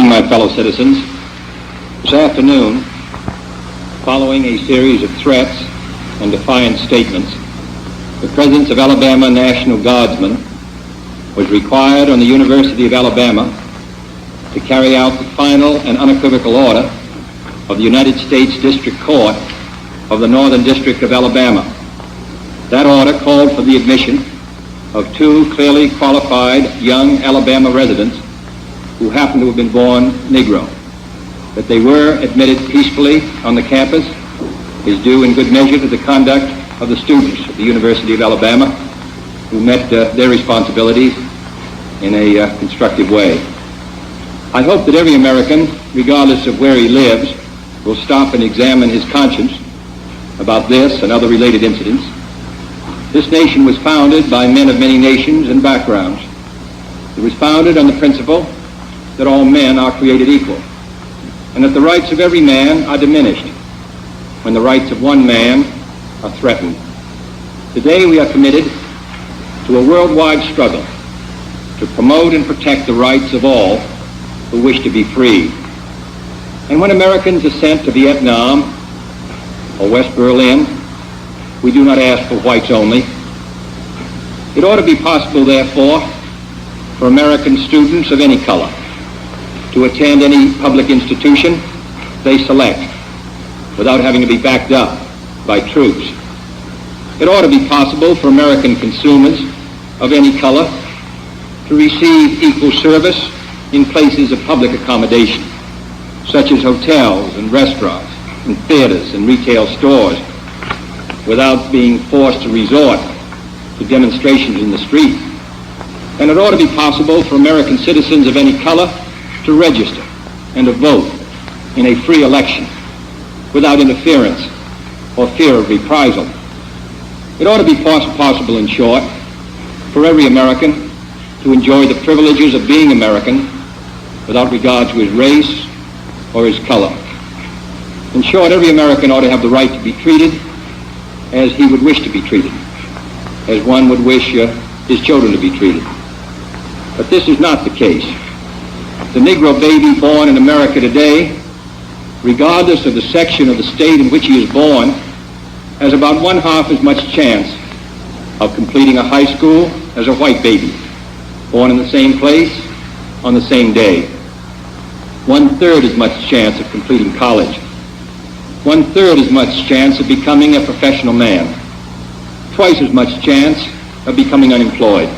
evening, my fellow citizens. This afternoon, following a series of threats and defiant statements, the presence of Alabama National Guardsmen was required on the University of Alabama to carry out the final and unequivocal order of the United States District Court of the Northern District of Alabama. That order called for the admission of two clearly qualified young Alabama residents who happened to have been born Negro. That they were admitted peacefully on the campus is due in good measure to the conduct of the students of the University of Alabama who met their responsibilities in a constructive way. I hope that every American, regardless of where he lives, will stop and examine his conscience about this and other related incidents. This nation was founded by men of many nations and backgrounds. It was founded on the principle that all men are created equal, and that the rights of every man are diminished when the rights of one man are threatened. Today we are committed to a worldwide struggle to promote and protect the rights of all who wish to be free. And when Americans are sent to Vietnam or West Berlin, we do not ask for whites only. It ought to be possible, therefore, for American students of any color to attend any public institution they select without having to be backed up by troops. It ought to be possible for American consumers of any color to receive equal service in places of public accommodation, such as hotels and restaurants and theaters and retail stores, without being forced to resort to demonstrations in the street. And it ought to be possible for American citizens of any color to register and to vote in a free election without interference or fear of reprisal. It ought to be possible, in short, for every American to enjoy the privileges of being American without regard to his race or his color. In short, every American ought to have the right to be treated as he would wish to be treated, as one would wish his children to be treated. But this is not the case. The Negro baby born in America today, regardless of the section of the state in which he is born, has about one-half as much chance of completing a high school as a white baby, born in the same place on the same day. 1/3 as much chance of completing college. 1/3 as much chance of becoming a professional man. Twice as much chance of becoming unemployed.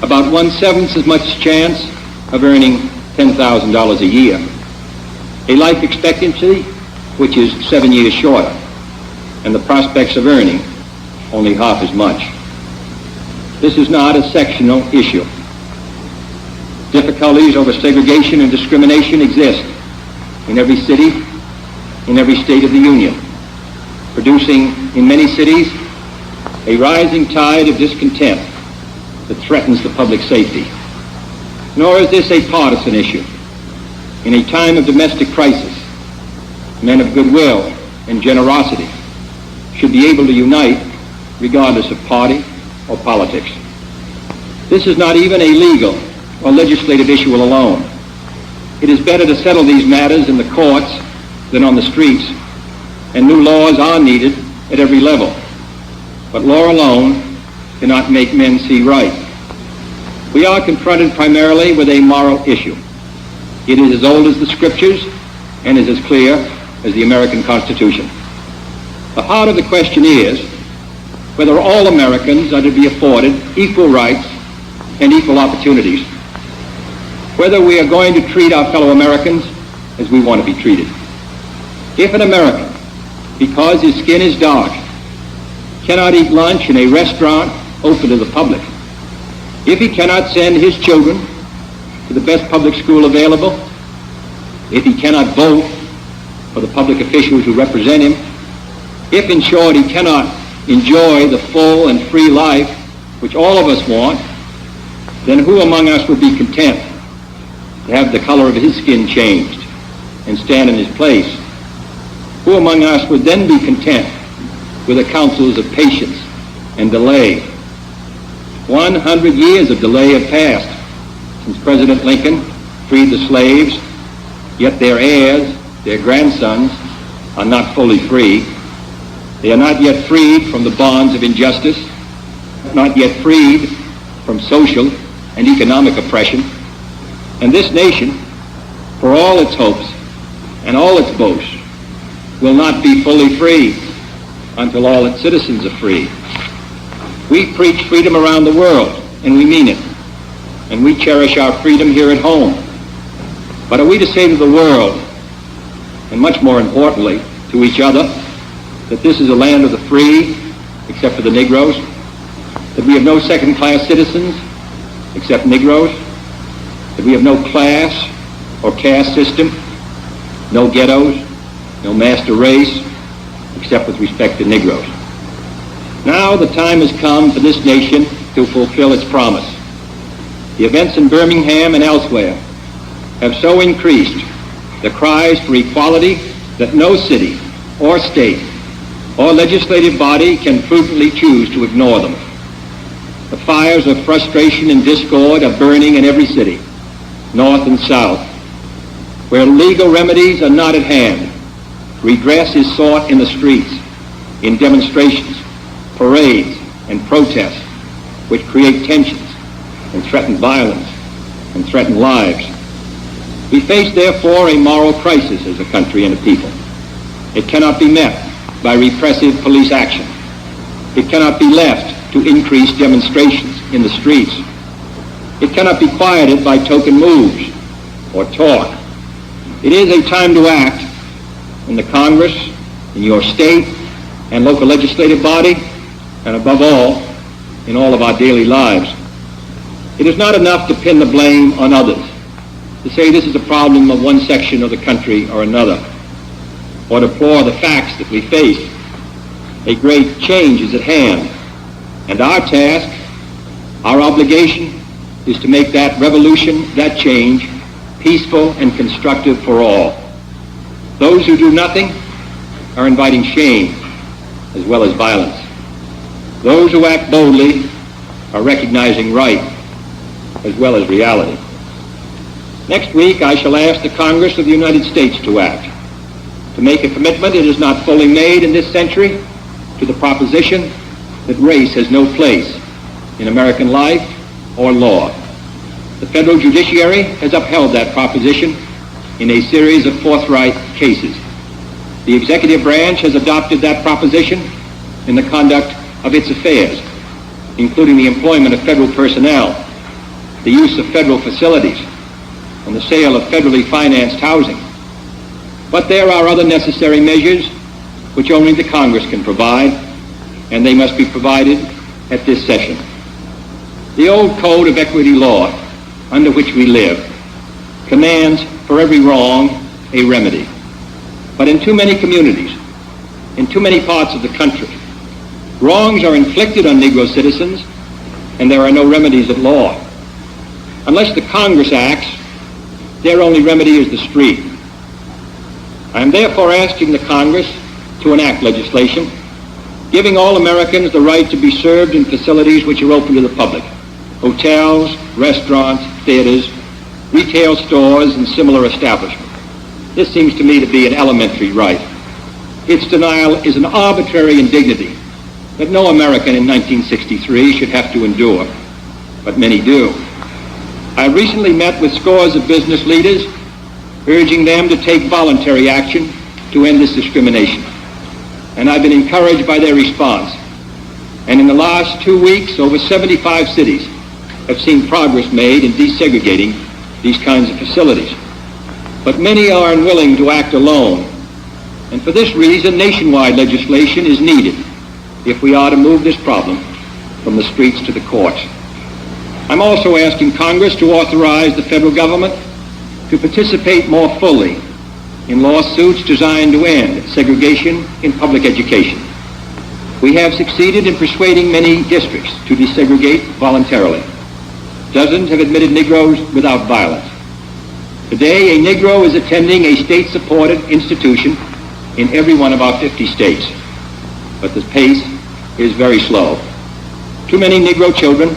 About 1/7 as much chance of earning $10,000 a year. A life expectancy which is 7 years shorter, and the prospects of earning only half as much. This is not a sectional issue. Difficulties over segregation and discrimination exist in every city, in every state of the Union, producing in many cities a rising tide of discontent that threatens the public safety. Nor is this a partisan issue. In a time of domestic crisis, men of goodwill and generosity should be able to unite regardless of party or politics. This is not even a legal or legislative issue alone. It is better to settle these matters in the courts than on the streets, and new laws are needed at every level. But law alone cannot make men see right. We are confronted primarily with a moral issue. It is as old as the Scriptures and is as clear as the American Constitution. The heart of the question is whether all Americans are to be afforded equal rights and equal opportunities, whether we are going to treat our fellow Americans as we want to be treated. If an American, because his skin is dark, cannot eat lunch in a restaurant open to the public, if he cannot send his children to the best public school available, if he cannot vote for the public officials who represent him, if, in short, he cannot enjoy the full and free life which all of us want, then who among us would be content to have the color of his skin changed and stand in his place? Who among us would then be content with the counsels of patience and delay? 100 years of delay have passed since President Lincoln freed the slaves Yet their heirs, their grandsons, are not fully free. They are not yet freed from the bonds of injustice, not yet freed from social and economic oppression. And this nation, for all its hopes and all its boasts, will not be fully free until all its citizens are free. We preach freedom around the world, and we mean it. And we cherish our freedom here at home. But are we to say to the world, and much more importantly, to each other, that this is a land of the free, except for the Negroes, that we have no second-class citizens, except Negroes, that we have no class or caste system, no ghettos, no master race, except with respect to Negroes? Now the time has come for this nation to fulfill its promise. The events in Birmingham and elsewhere have so increased the cries for equality that no city or state or legislative body can prudently choose to ignore them. The fires of frustration and discord are burning in every city, north and south. Where legal remedies are not at hand, redress is sought in the streets, in demonstrations, parades, and protests, which create tensions and threaten violence and threaten lives. We face, therefore, a moral crisis as a country and a people. It cannot be met by repressive police action. It cannot be left to increase demonstrations in the streets. It cannot be quieted by token moves or talk. It is a time to act in the Congress, in your state and local legislative body, and above all, in all of our daily lives. It is not enough to pin the blame on others, to say this is a problem of one section of the country or another, or to deplore the facts that we face. A great change is at hand, and our task, our obligation, is to make that revolution, that change, peaceful and constructive for all. Those who do nothing are inviting shame as well as violence. Those who act boldly are recognizing right as well as reality. Next week, I shall ask the Congress of the United States to act, to make a commitment it is not fully made in this century to the proposition that race has no place in American life or law. The federal judiciary has upheld that proposition in a series of forthright cases. The executive branch has adopted that proposition in the conduct of its affairs, including the employment of federal personnel, the use of federal facilities, and the sale of federally financed housing. But there are other necessary measures which only the Congress can provide, and they must be provided at this session. The old code of equity law under which we live commands for every wrong a remedy. But in too many communities, in too many parts of the country, wrongs are inflicted on Negro citizens and there are no remedies at law. Unless the Congress acts, their only remedy is the street. I am therefore asking the Congress to enact legislation giving all Americans the right to be served in facilities which are open to the public: hotels, restaurants, theaters, retail stores, and similar establishments. This seems to me to be an elementary right. Its denial is an arbitrary indignity that no American in 1963 should have to endure, but many do. I recently met with scores of business leaders, urging them to take voluntary action to end this discrimination. And I've been encouraged by their response. And in the last 2 weeks, over 75 cities have seen progress made in desegregating these kinds of facilities. But many are unwilling to act alone. And for this reason, nationwide legislation is needed if we are to move this problem from the streets to the courts. I'm also asking Congress to authorize the federal government to participate more fully in lawsuits designed to end segregation in public education. We have succeeded in persuading many districts to desegregate voluntarily. Dozens have admitted Negroes without violence. Today, a Negro is attending a state-supported institution in every one of our 50 states. But the pace is very slow. Too many Negro children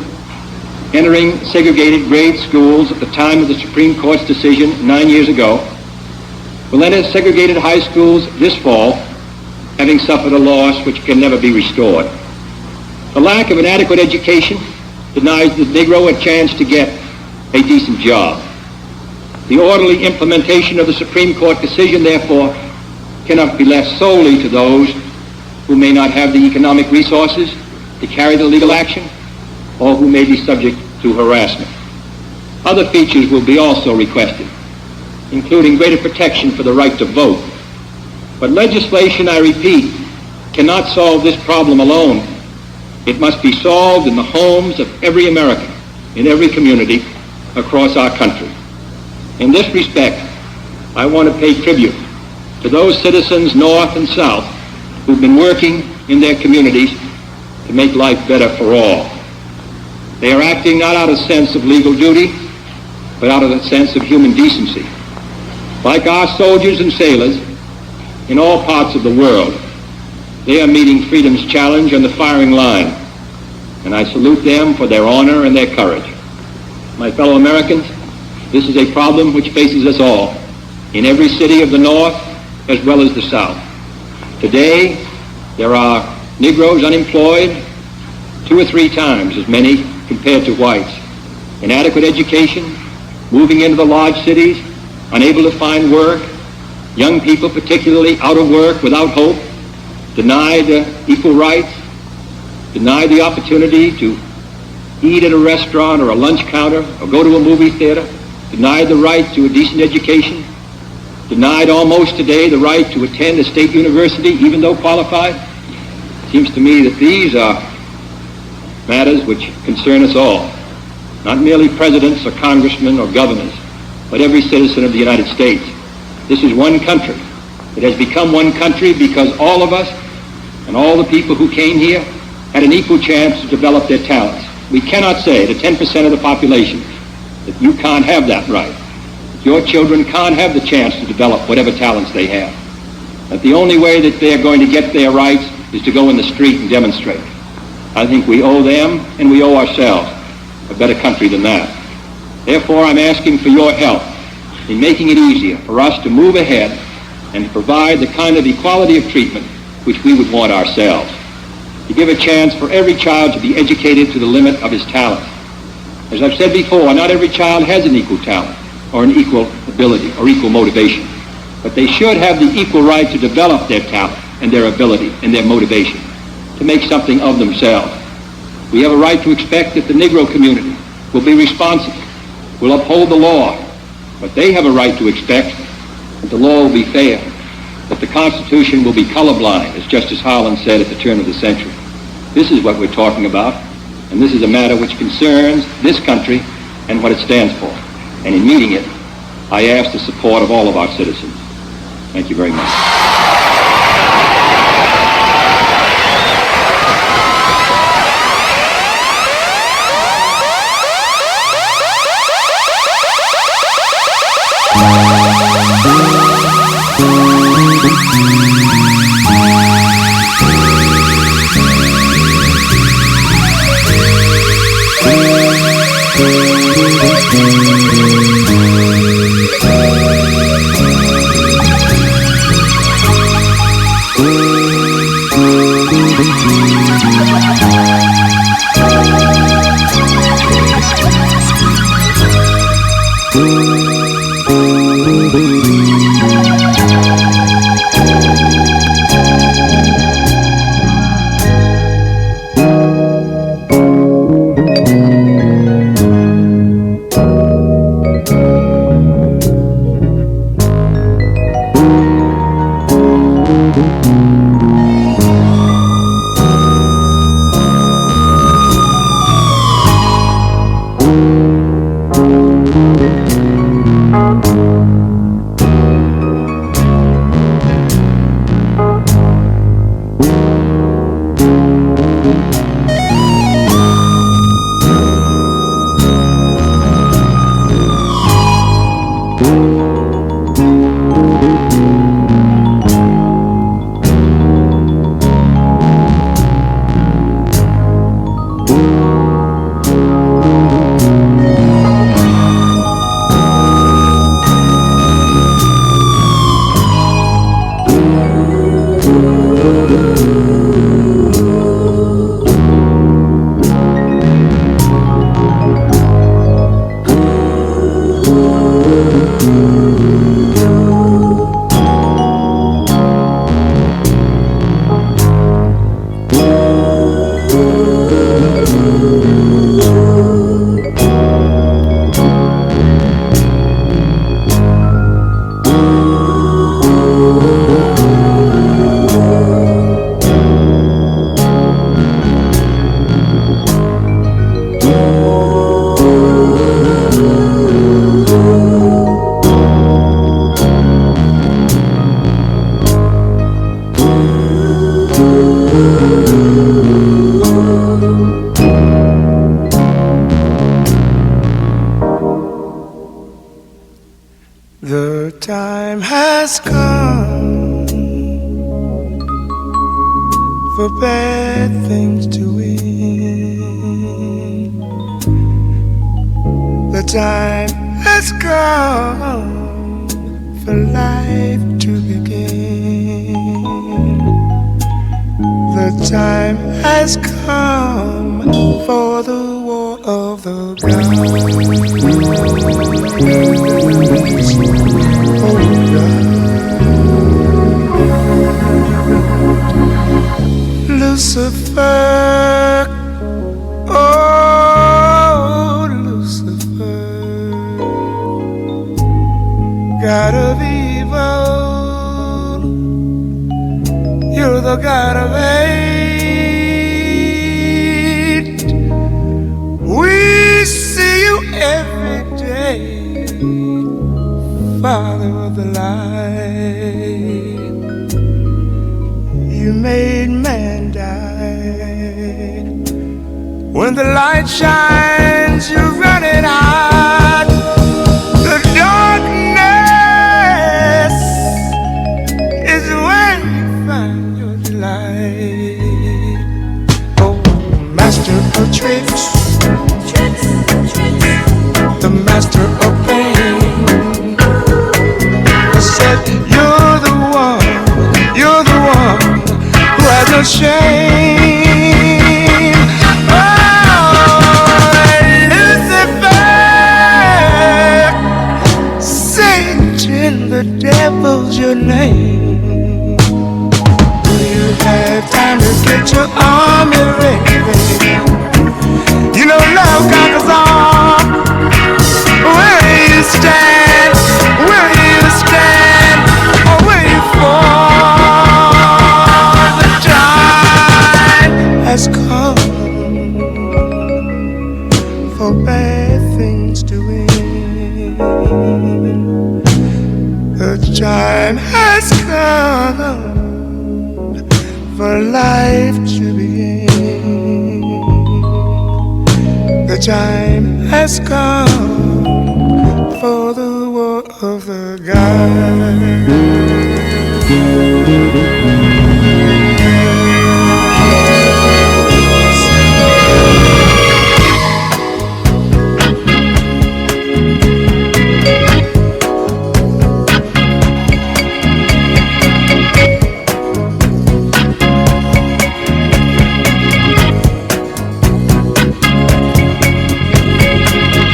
entering segregated grade schools at the time of the Supreme Court's decision 9 years ago will enter segregated high schools this fall, having suffered a loss which can never be restored. The lack of an adequate education denies the Negro a chance to get a decent job. The orderly implementation of the Supreme Court decision, therefore, cannot be left solely to those who may not have the economic resources to carry the legal action or who may be subject to harassment. Other features will be also requested, including greater protection for the right to vote. But legislation, I repeat, cannot solve this problem alone. It must be solved in the homes of every American, in every community across our country. In this respect, I want to pay tribute to those citizens north and south who've been working in their communities to make life better for all. They are acting not out of a sense of legal duty, but out of a sense of human decency. Like our soldiers and sailors in all parts of the world, they are meeting freedom's challenge on the firing line, and I salute them for their honor and their courage. My fellow Americans, this is a problem which faces us all, in every city of the North as well as the South. Today, there are Negroes unemployed 2 or 3 times as many compared to whites. Inadequate education, moving into the large cities, unable to find work, young people particularly out of work without hope, denied equal rights, denied the opportunity to eat at a restaurant or a lunch counter or go to a movie theater, denied the right to a decent education, denied almost today the right to attend a state university even though qualified. It seems to me that these are matters which concern us all, not merely presidents or congressmen or governors, but every citizen of the United States. This is one country. It has become one country because all of us and all the people who came here had an equal chance to develop their talents. We cannot say to 10% of the population that you can't have that right. Your children can't have the chance to develop whatever talents they have. That the only way that they're going to get their rights is to go in the street and demonstrate. I think we owe them and we owe ourselves a better country than that. Therefore, I'm asking for your help in making it easier for us to move ahead and to provide the kind of equality of treatment which we would want ourselves. To give a chance for every child to be educated to the limit of his talent. As I've said before, not every child has an equal talent or an equal ability or equal motivation, but they should have the equal right to develop their talent and their ability and their motivation to make something of themselves. We have a right to expect that the Negro community will be responsible, will uphold the law, but they have a right to expect that the law will be fair, that the Constitution will be colorblind, as Justice Harlan said at the turn of the century. This is what we're talking about, and this is a matter which concerns this country and what it stands for. And in meeting it, I ask the support of all of our citizens. Thank you very much. The time has come for bad things to end. The time has come for life to begin. The time has come for the war of the gods. Oh God. Lucifer, oh Lucifer, God of evil, you're the God of hate. We see you every day, Father of the light. You made man die. When the light shines, you run it out. The darkness is where you find your delight. Oh, master of tricks, the master of pain. I said, you're the one who has no shame. Oh, Lucifer, Satan, the devil's your name. Do you have time to get your army ready? You know love conquers all. Where you stand, where you stand, or where you fall. The time has come for bad things to end. The time has come for life to begin. The time has come for the war of the gods.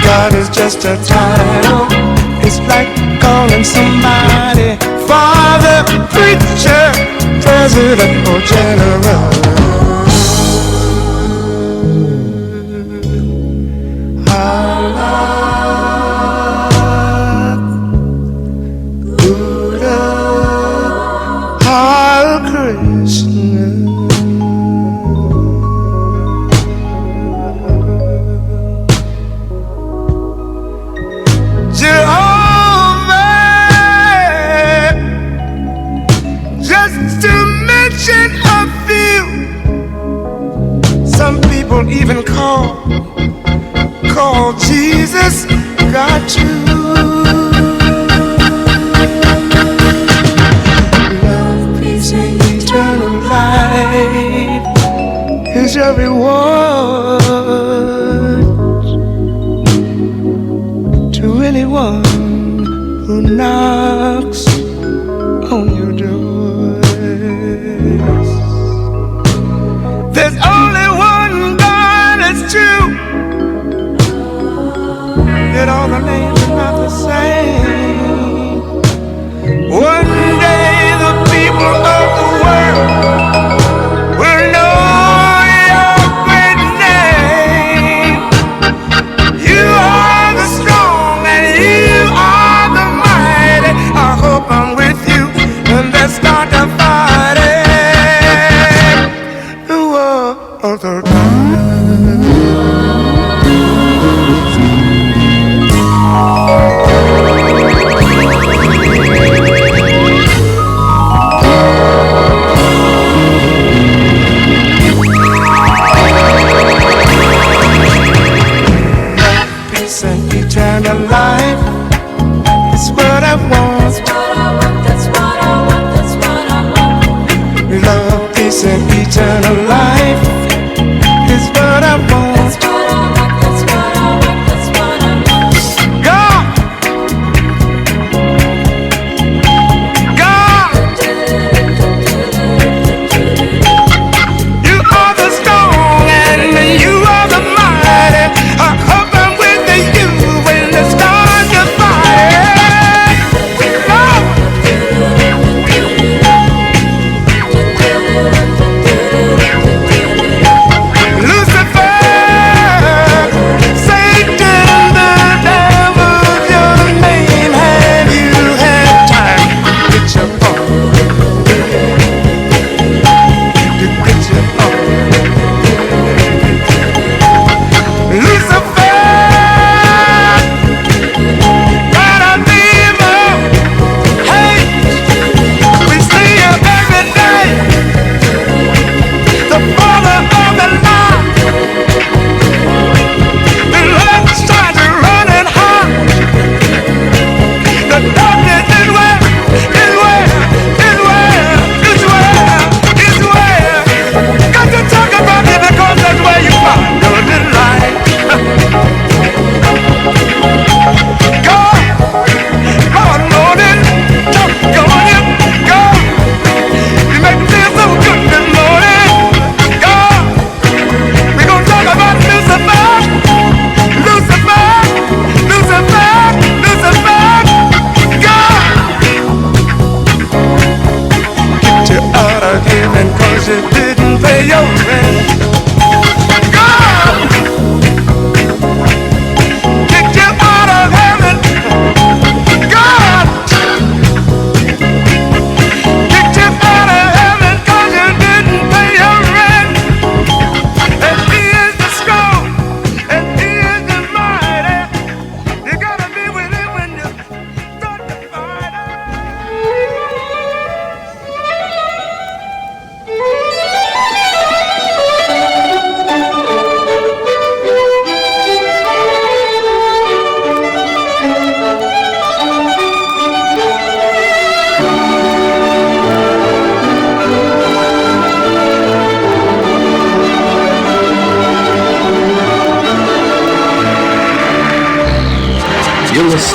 God is just a title. It's like calling somebody father, preacher, president, or general. Allah, Buddha, Hare Krishna. Some people even call Jesus God too. Love, peace, and eternal life is your reward to anyone who knocks on your doors. There's only one God that's true. Yet all the names are not the same. One day the people of the world will know your great name. You are the strong and you are the mighty. I hope I'm with you when they start to fight it. Of the time.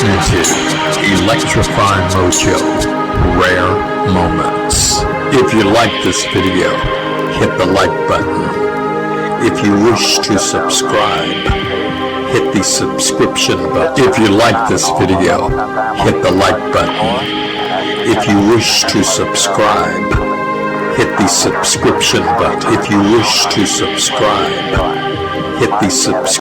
listening to Electrifying Mojo, Rare Moments. If you like this video, hit the like button. If you wish to subscribe, hit the subscription button. If you like this video, hit the like button. If you wish to subscribe, hit the subscription button. If you wish to subscribe, hit the subscription